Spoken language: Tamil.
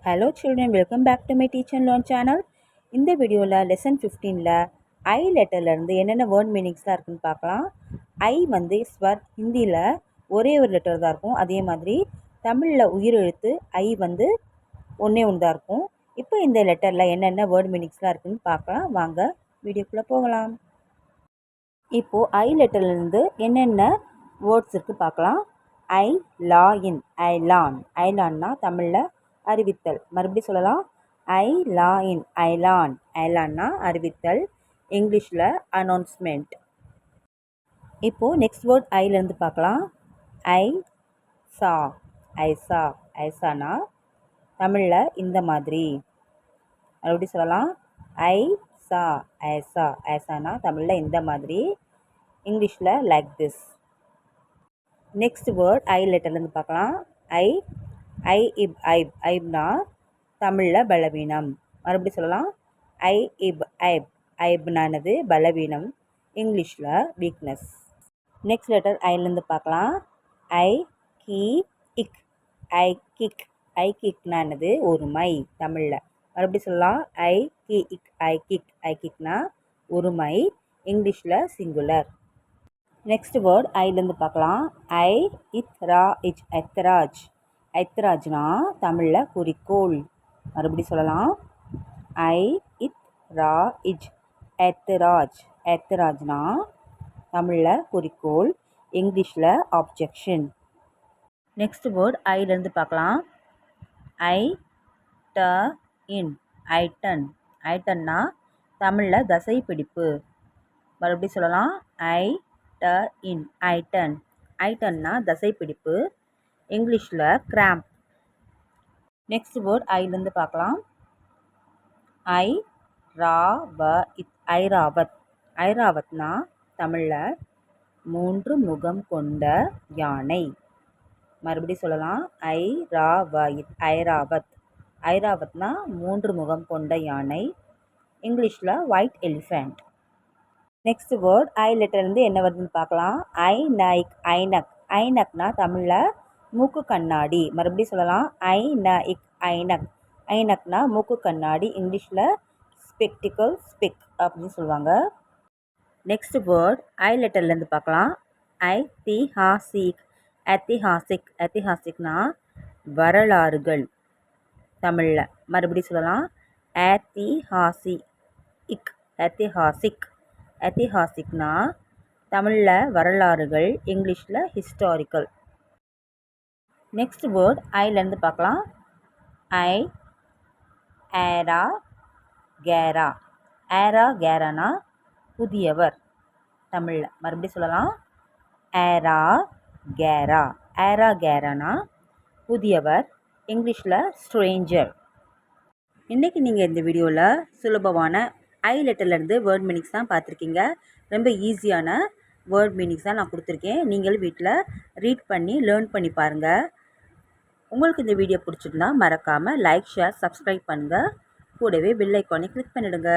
Hello children, welcome back to my Teach and Learn channel. இந்த வீடியோவில் லெசன் 15ல் ஐ லெட்டர்லேருந்து என்னென்ன வேர்ட் மீனிங்ஸ்லாம் இருக்குன்னு பார்க்கலாம். ஐ வந்து ஸ்வர் ஹிந்தியில் ஒரே ஒரு லெட்டர் தான் இருக்கும். அதே மாதிரி தமிழில் உயிரெழுத்து ஐ வந்து ஒன்றே ஒன்று தான் இருக்கும். இப்போ இந்த லெட்டரில் என்னென்ன வேர்ட் மீனிங்ஸ்லாம் இருக்குன்னு பார்க்கலாம். வாங்க வீடியோக்குள்ளே போகலாம். இப்போது ஐ லெட்டர்லேருந்து என்னென்ன வேர்ட்ஸ் இருக்குது பார்க்கலாம். ஐ லா இன், ஐலான். ஐலான்னா தமிழில் அறிவித்தல். மறுபடியும் சொல்லலாம். ஐ லா இன், ஐலான். ஐலான்னா அறிவித்தல். இங்கிலீஷில் அனௌன்ஸ்மெண்ட். இப்போது நெக்ஸ்ட் வேர்ட் ஐலேருந்து பார்க்கலாம். ஐ சா, ஐசா. ஐசானா தமிழில் இந்த மாதிரி. மறுபடியும் சொல்லலாம். ஐ சா, ஐசா. ஐசானா தமிழில் இந்த மாதிரி. இங்கிலீஷில் like this. Next word I லெட்டர்லேருந்து பார்க்கலாம். ஐ இப் ஐப். ஐப்னா தமிழில் பலவீனம். மறுபடியும் சொல்லலாம். ஐ இப் ஐப். ஐப்னானது பலவீனம். இங்கிலீஷில் வீக்னஸ். நெக்ஸ்ட் லெட்டர் ஐலேருந்து பார்க்கலாம். ஐ கி இக். ஐ கிக். ஐ கிக்னானது ஒருமை தமிழில். மறுபடியும் சொல்லலாம். ஐ கி இக். ஐ கிக். ஐ கிக்னா ஒருமை. இங்கிலீஷில் சிங்குலர். நெக்ஸ்ட் வேர்ட் ஐலேருந்து பார்க்கலாம். ஐ இத் ரா இஜ். ஐத்ராஜ். ஐத்ராஜ்னா தமிழில் குறிக்கோள். மறுபடியும் சொல்லலாம். ஐ இத் ரா இஜ். ஐத்ராஜ். ஐத்ராஜ்னா தமிழில் குறிக்கோள். இங்கிலீஷில் ஆப்ஜெக்ஷன். நெக்ஸ்ட் வேர்ட் ஐலேருந்து பார்க்கலாம். ஐ ட இன். ஐட்டன். ஐட்டன்னா தமிழில் தசை பிடிப்பு. மறுபடியும் சொல்லலாம். ஐ ட இன். ஐட்டன். ஐட்டன்னா தசை பிடிப்பு. இங்கிலீஷில் கிராம்ப். நெக்ஸ்ட் வேர்ட் ஐலேருந்து பார்க்கலாம். ஐ ரா வ இத். ஐராவத். ஐராவத்னா தமிழில் 3 முகம் கொண்ட யானை. மறுபடியும் சொல்லலாம். ஐ ரா வ இத். ஐராவத். ஐராவத்னா 3 முகம் கொண்ட யானை. இங்கிலீஷில் white elephant. Next word I லெட்டர்லேருந்து என்ன வருதுன்னு பார்க்கலாம். ஐ நைக். ஐனக். ஐனக்னா தமிழில் மூக்கு கண்ணாடி. மறுபடியும் சொல்லலாம். ஐ ந இக். ஐனக். ஐனக்னா மூக்கு கண்ணாடி. இங்கிலீஷில் ஸ்பெக்டிக்கல், ஸ்பெக் அப்படின்னு சொல்லுவாங்க. நெக்ஸ்ட் வேர்ட் ஐ லெட்டர்லேருந்து பார்க்கலாம். ஐ தி ஹா சீக். ஐத்திஹாசிக். ஐத்திஹாசிக்னா வரலாறுகள் தமிழில். மறுபடியும் சொல்லலாம். ஐத்திஹாசி இக். ஐத்திஹாசிக். ஐத்திஹாசிக்னா தமிழில் வரலாறுகள். இங்கிலீஷில் ஹிஸ்டாரிக்கல். நெக்ஸ்ட் வேர்ட் ஐலேருந்து பார்க்கலாம். ஐ ஏரா கேரா. ஏரா கேரானா புதியவர் தமிழில். மறுபடியும் சொல்லலாம். ஏரா கேரா. ஏரா கேரானா புதியவர். இங்கிலீஷில் ஸ்ட்ரேஞ்சர். இன்றைக்கி நீங்கள் இந்த வீடியோவில் சுலபமான ஐ லெட்டர்லேருந்து வேர்ட் மீனிங்ஸ் தான் பார்த்துருக்கீங்க. ரொம்ப ஈஸியான வேர்ட் மீனிங்ஸ் தான் நான் கொடுத்துருக்கேன். நீங்கள் வீட்டில் ரீட் பண்ணி லேர்ன் பண்ணி பாருங்கள். உங்களுக்கு இந்த வீடியோ பிடிச்சிருந்தா மறக்காமல் லைக், ஷேர், சப்ஸ்கிரைப் பண்ணுங்கள். கூடவே பெல் ஐக்கானை கிளிக் பண்ணிவிடுங்க.